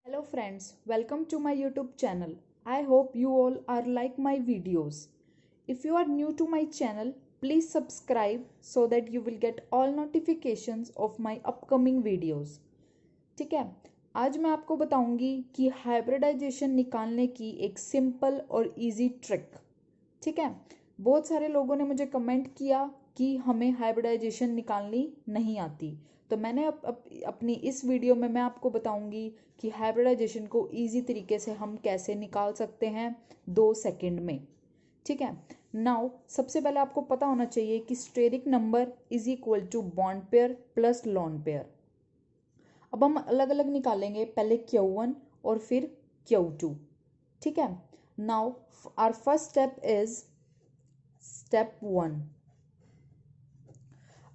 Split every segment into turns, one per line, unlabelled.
Hello friends, welcome to my YouTube channel. I hope you all are like my videos. If you are new to my channel, please subscribe so that you will get all notifications of my upcoming videos. ठीक है, आज मैं आपको बताऊंगी कि hybridisation निकालने की एक सिंपल और इजी ट्रिक। ठीक है, बहुत सारे लोगों ने मुझे कमेंट किया कि हमें हाइब्रिडाइजेशन निकालनी नहीं आती, तो मैंने अपनी इस वीडियो में मैं आपको बताऊंगी कि हाइब्रिडाइजेशन को इजी तरीके से हम कैसे निकाल सकते हैं 2 सेकंड में। ठीक है, नाउ सबसे पहले आपको पता होना चाहिए कि steric number is equal to bond pair plus lone pair. अब हम अलग अलग निकालेंगे, पहले Q1 और फिर Q2। ठीक है, now our first step is step 1.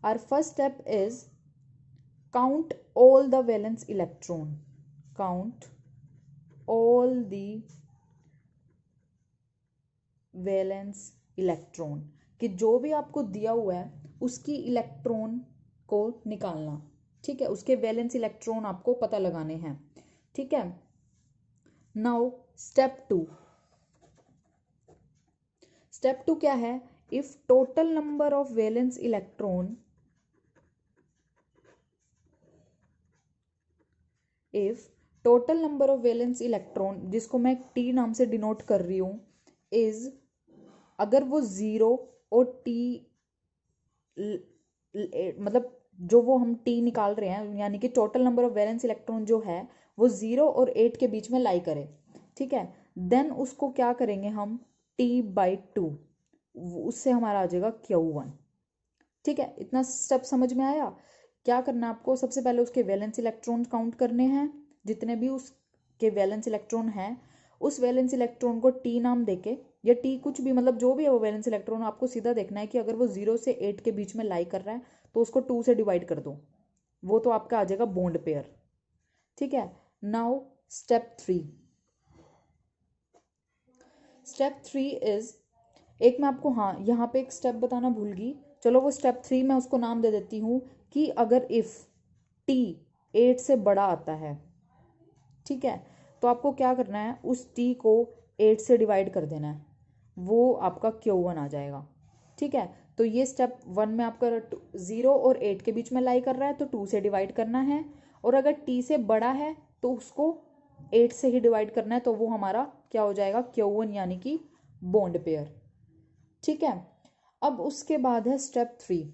Our first step is count all the valence electron. Count all the valence electron, कि जो भी आपको दिया हुआ है उसकी इलेक्ट्रॉन को निकालना। ठीक है, उसके वैलेंस इलेक्ट्रॉन आपको पता लगाने हैं। ठीक है, नाउ स्टेप 2। स्टेप 2 क्या है? If total number of valence electron if total number of valence electron, जिसको मैं टी नाम से डिनोट कर रही हूं, इज, अगर वो जीरो और टी मतलब जो वो हम टी निकाल रहे हैं, यानी कि total number of valence electron जो है वो 0 और 8 के बीच में लाई करे। ठीक है, देन उसको क्या करेंगे हम, T/2, उससे हमारा आ जाएगा Q1। ठीक है, इतना स्टेप समझ में आया? क्या करना है आपको, सबसे पहले उसके वैलेंस इलेक्ट्रॉन काउंट करने हैं, जितने भी उसके वैलेंस इलेक्ट्रॉन हैं। उस वैलेंस इलेक्ट्रॉन को टी नाम देके, या टी कुछ भी, मतलब जो भी है वो वैलेंस इलेक्ट्रॉन, आपको सीधा देखना है कि अगर वो 0 से 8 के बीच में लाई कर रहा है तो उसको 2 से डिवाइड कर दो, वो तो आपका आ जाएगा बॉन्ड पेयर। ठीक है, नाउ स्टेप 3। स्टेप 3 इज, एक मैं आपको, हाँ यहाँ पे एक स्टेप बताना भूल गई, चलो वो स्टेप 3 मैं उसको नाम दे देती हूँ कि अगर इफ टी 8 से बड़ा आता है, ठीक है, तो आपको क्या करना है, उस टी को 8 से डिवाइड कर देना है, वो आपका Q1 आ जाएगा। ठीक है, तो ये स्टेप 1 में आपका 0 और 8 के बीच में लाई कर रहा है तो 2 से डिवाइड करना है, और अगर टी से बड़ा है तो उसको 8 से ही डिवाइड करना है, तो वो हमारा क्या हो जाएगा, Q1, यानी कि बॉन्ड पेयर। ठीक है, अब उसके बाद है step 3।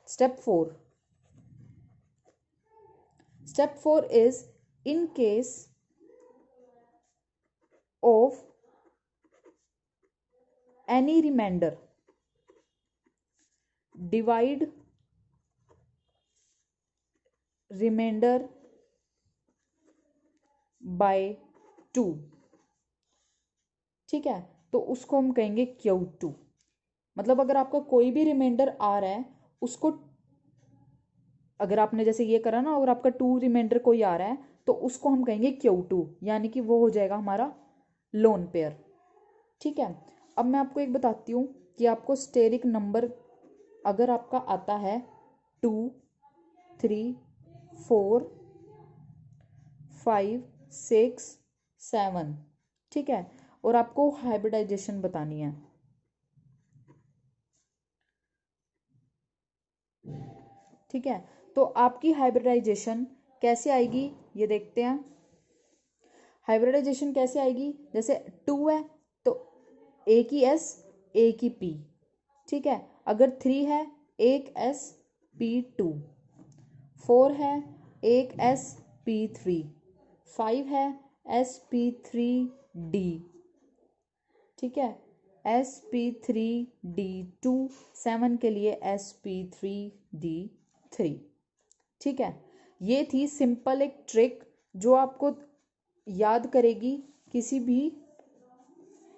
Step 4। Step 4 is, in case of any remainder, divide remainder by 2। ठीक है, तो उसको हम कहेंगे Q2। मतलब अगर आपका कोई भी रिमाइंडर आ रहा है, उसको, अगर आपने जैसे ये करा ना, अगर आपका 2 रिमाइंडर कोई आ रहा है तो उसको हम कहेंगे Q2, यानी कि वो हो जाएगा हमारा लोन पेयर। ठीक है, अब मैं आपको एक बताती हूँ कि आपको स्टेरिक नंबर अगर आपका आता है 2, 3, 4, 5, 6, 7, ठीक है, और आपको हाइब्रिडाइजेशन बतानी है। ठीक है, तो आपकी हाइब्रिडाइजेशन कैसे आएगी ये देखते हैं। हाइब्रिडाइजेशन कैसे आएगी, जैसे 2 है तो एक ही S एक ही P। ठीक है, अगर 3 है एक SP2, 4 है एक SP3, 5 है SP3D। ठीक है, SP3D2, 7 के लिए SP3D3। ठीक है, ये थी सिंपल एक ट्रिक जो आपको याद करेगी किसी भी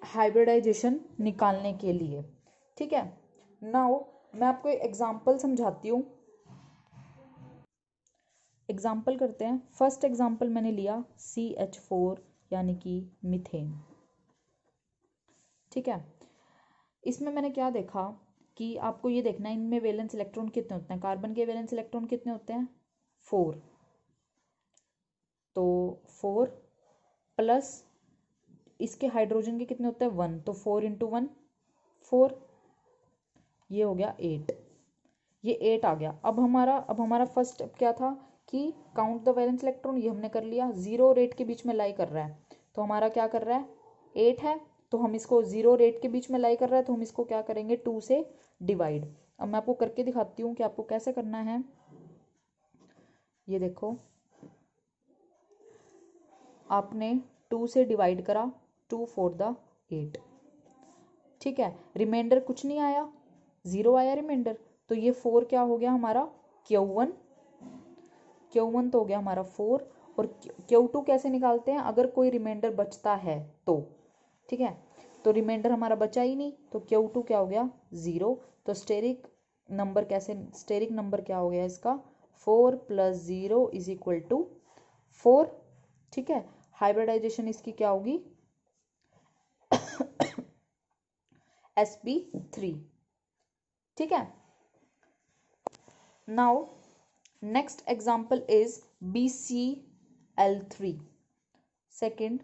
हाइब्रिडाइजेशन निकालने के लिए। ठीक है, नाउ मैं आपको एक एग्जांपल समझाती हूँ। एग्जांपल करते हैं। फर्स्ट एग्जांपल मैंने लिया CH4, यानी कि मीथेन। ठीक है, इसमें मैंने क्या देखा कि आपको ये देखना है इनमें वैलेंस इलेक्ट्रॉन कितने होते हैं। कार्बन के वैलेंस इलेक्ट्रॉन कितने होते हैं, 4, तो 4 प्लस इसके हाइड्रोजन के कितने होते हैं 1, तो 4 इंटू 1 4, ये हो गया 8, ये 8 आ गया। अब हमारा फर्स्ट स्टेप क्या था कि काउंट द वैलेंस इलेक्ट्रॉन, ये हमने कर लिया। 0 और 8 के बीच में लाई कर रहा है, तो हमारा क्या कर रहा है 8 है, तो हम इसको 0 और 8 के बीच में लाई कर रहा है, तो हम इसको क्या करेंगे 2 से डिवाइड। अब मैं आपको करके दिखाती हूँ कि आपको कैसे करना है। ये देखो, आपने 2 से डिवाइड करा, 2 4 द 8, ठीक है। रिमाइंडर कुछ नहीं आया, 0 आया रिमाइंडर, तो ये 4 क्या हो गया हमारा Q1, Q1 तो हो गया हमारा 4। और Q2 कैसे निकालते हैं, अगर कोई रिमाइंडर बचता है तो, ठीक है। तो रिमाइंडर हमारा बचा ही नहीं, तो Q2 क्या हो गया 0। तो स्टेरिक नंबर क्या हो गया इसका 4 + 0 = 4, ठीक है। हाइब्रिडाइजेशन इसकी क्या होगी sp3, ठीक है। Now next example is BCl3, second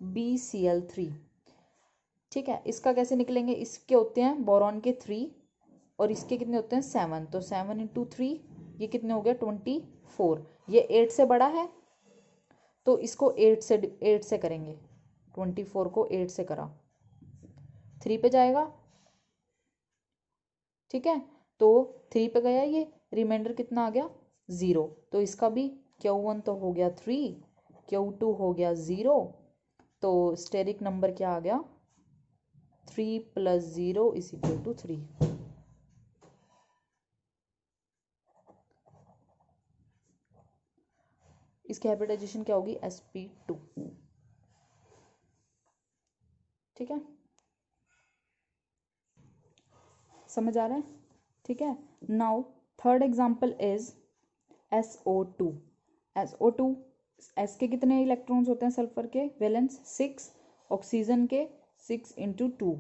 BCl3, ठीक है। इसका कैसे निकलेंगे, इसके होते हैं बोरॉन के 3 और इसके कितने होते हैं 7, तो 7 इंटू 3 ये कितने हो गया 24। ये 8 से बड़ा है, तो इसको 8 से करेंगे, 24 को 8 से करा 3 पे जाएगा, ठीक है। तो 3 पे गया, ये रिमाइंडर कितना आ गया 0, तो इसका भी Q1 तो हो गया 3, Q2 हो गया 0, तो स्टेरिक नंबर क्या आ गया 3 + 0 = 3। इसकी हाइब्रिडाइजेशन क्या होगी sp2, ठीक है। समझ आ रहा है, ठीक है। Now third example is SO2। SO2, S के कितने इलेक्ट्रॉन्स होते हैं सल्फर के वैलेंस 6, ऑक्सीजन के 6 इंटू 2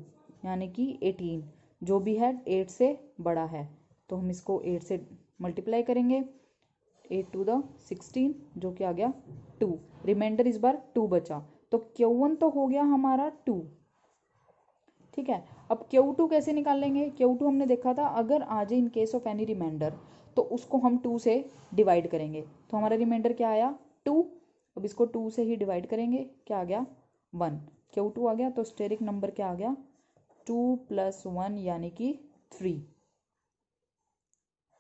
यानी कि 18, जो भी है 8 से बड़ा है, तो हम इसको 8 से मल्टीप्लाई करेंगे, 8 टू द 16, जो कि आ गया 2। रिमाइंडर इस बार 2 बचा, तो Q1 तो हो गया हमारा 2, ठीक है। अब Q2 कैसे निकालेंगे, Q2 हमने देखा था अगर आ जाए in case of any remainder, तो उसको हम 2 से डिवाइड करेंगे, तो हमारा रिमाइंडर क्या आया 2। अब इसको 2 से ही डिवाइड करेंगे, क्या आ गया 1, Q2 आ गया, तो स्टेरिक नंबर क्या आ गया 2 + 1 यानी कि 3,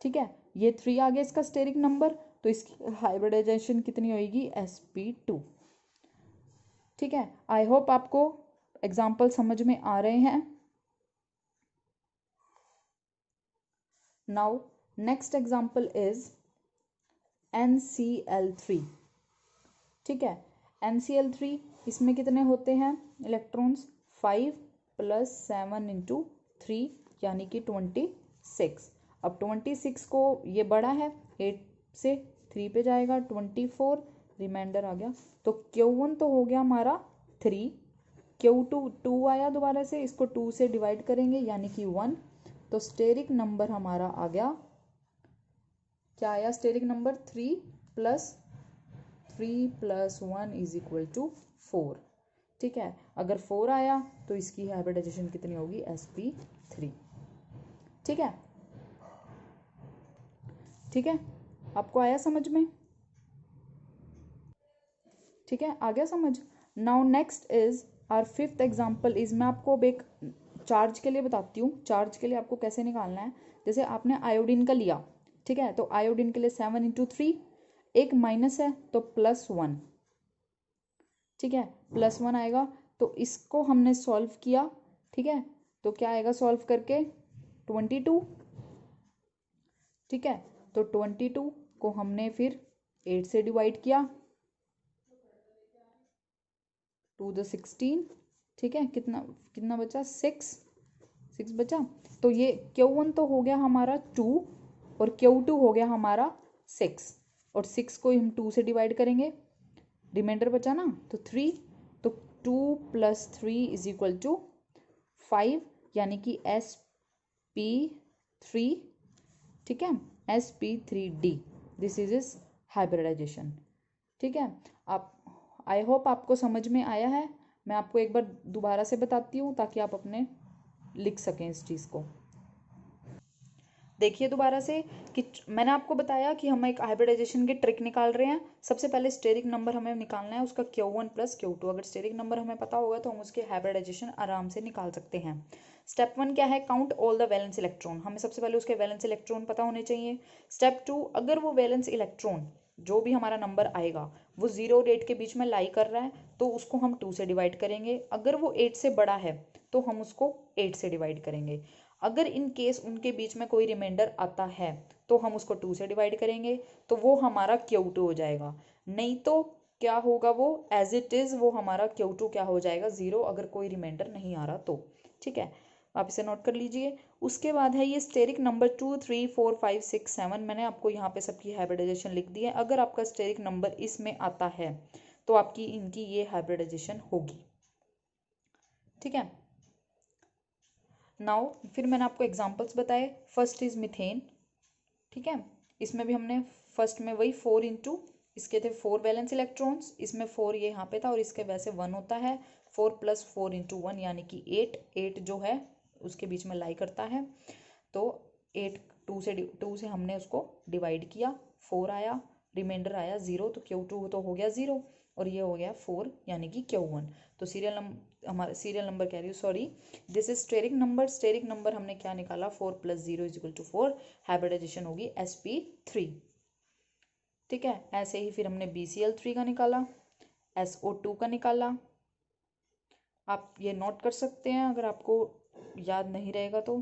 ठीक है। ये 3 आ गया इसका स्टेरिक नंबर, तो इसकी हाइब्रिडाइजेशन कितनी होगी sp2, ठीक है। आई होप आपको एग्जाम्पल समझ में आ रहे हैं। Now next example is NCl3, ठीक है। NCl3, इसमें कितने होते हैं इलेक्ट्रॉन्स 5 + 7 इंटू 3 यानी कि 26। अब 26 को ये बड़ा है 8 से, 3 पे जाएगा 24, रिमाइंडर आ गया, तो Q1 तो हो गया हमारा 3, Q2 2 आया दोबारा से, इसको 2 से डिवाइड करेंगे यानी कि 1, तो स्टेरिक नंबर हमारा आ गया, क्या आया स्टेरिक नंबर 3 + 1 = 4, ठीक है। अगर 4 आया तो इसकी हाइब्रिडाइजेशन कितनी होगी sp3, ठीक है, ठीक है। आपको आया समझ में, ठीक है, आ गया समझ। Now next is our fifth example is, मैं आपको अब एक चार्ज के लिए बताती हूँ, चार्ज के लिए आपको कैसे निकालना है। जैसे आपने आयोडीन का लिया, ठीक है, तो आयोडीन के लिए 7 इंटू 3, एक माइनस है तो +1, ठीक है, +1 आएगा, तो इसको हमने सॉल्व किया, ठीक है, तो क्या आएगा सॉल्व करके 22, ठीक है। तो 22 को हमने फिर 8 से डिवाइड किया, 2 द 16, ठीक है, कितना कितना बचा 6 बचा, तो ये Q1 तो हो गया हमारा 2 और Q2 हो गया हमारा 6, और 6 को हम 2 से डिवाइड करेंगे, रिमाइंडर बचा ना, तो 3, तो 2 + 3 = 5 यानी कि sp3, ठीक है, sp3d, this is is hybridisation, ठीक है। आप आई होप आपको समझ में आया है। मैं आपको एक बार दोबारा से बताती हूँ ताकि आप अपने लिख सकें इस चीज़ को। देखिए दोबारा से कि मैंने आपको बताया कि हम एक हाइब्रिडाइजेशन की ट्रिक निकाल रहे हैं। सबसे पहले स्टेरिक नंबर हमें निकालना है उसका Q1 प्लस Q2। अगर स्टेरिक नंबर हमें पता होगा तो हम उसके हाइब्रिडाइजेशन आराम से निकाल सकते हैं। स्टेप 1 क्या है? Count all the valence electron. हमें सबसे पहले उसके वैलेंस इलेक्ट्रॉन पता होने चाहिए। स्टेप 2, अगर वो वैलेंस इलेक्ट्रॉन जो भी हमारा नंबर आएगा वो 0 और 8 के बीच में लाई कर रहा है तो उसको हम 2 से डिवाइड करेंगे। अगर वो 8 से बड़ा है तो हम उसको 8 से डिवाइड करेंगे। अगर इन केस उनके बीच में कोई रिमाइंडर आता है तो हम उसको 2 से डिवाइड करेंगे, तो वो हमारा Q2 हो जाएगा। नहीं तो क्या होगा, वो एज इट इज़ वो हमारा Q2 क्या हो जाएगा? 0, अगर कोई रिमाइंडर नहीं आ रहा तो। ठीक है, आप इसे नोट कर लीजिए। उसके बाद है ये स्टेरिक नंबर 2, 3, 4, 5, 6, 7। मैंने आपको यहाँ पे सबकी हाइब्रिडाइजेशन लिख दी है। अगर आपका स्टेरिक नंबर इसमें आता है तो आपकी इनकी ये हाइब्रिडाइजेशन होगी। ठीक है, नाउ फिर मैंने आपको एग्जांपल्स बताए। First is methane. ठीक है, इसमें भी हमने फर्स्ट में वही 4 इंटू इसके थे 4 वैलेंस इलेक्ट्रॉन्स, इसमें 4 ये यहाँ पे था और इसके वैसे 1 होता है। 4 प्लस 4 इंटू 1 यानी कि 8 जो है उसके बीच में लाई करता है। तो 8 2 से हमने उसको डिवाइड किया, 4 आया, रिमाइंडर आया 0, तो Q2 तो हो गया 0 और ये हो गया 4 यानी कि Q1। तो सीरियल नंबर, हमारा सीरियल नंबर कह रही हूँ, sorry, this is steric number. Steric number हमने क्या निकाला? 4 plus 0 is equal to 4। Hybridization होगी sp3। ठीक है, ऐसे ही फिर हमने BCl3 का निकाला, SO2 का निकाला। आप ये नोट कर सकते हैं अगर आपको याद नहीं रहेगा तो।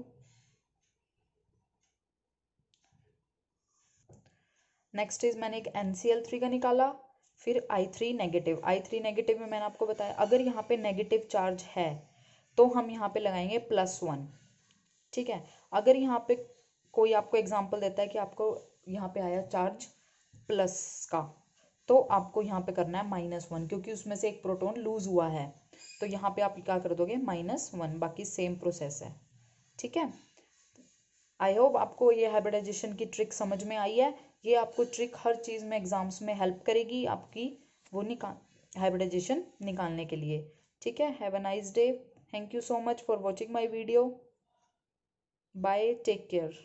नेक्स्ट इज मैंने एक NCl3 का निकाला, फिर I3 नेगेटिव। I3 नेगेटिव में मैंने आपको बताया अगर यहाँ पे नेगेटिव चार्ज है तो हम यहाँ पे लगाएंगे +1। ठीक है, अगर यहाँ पे कोई आपको एग्जांपल देता है कि आपको यहाँ पे आया चार्ज प्लस का, तो आपको यहाँ पे करना है -1 क्योंकि उसमें से एक प्रोटॉन लूज हुआ है। तो यहाँ पे आप क्या कर दोगे? -1। बाकी सेम प्रोसेस है। ठीक है, आई होप आपको ये हाइब्रिडाइजेशन की ट्रिक समझ में आई है। ये आपको ट्रिक हर चीज़ में एग्जाम्स में हेल्प करेगी आपकी वो हाइब्रिडाइजेशन निकालने के लिए। ठीक है, have a nice day. Thank you so much for watching my video. Bye, take care.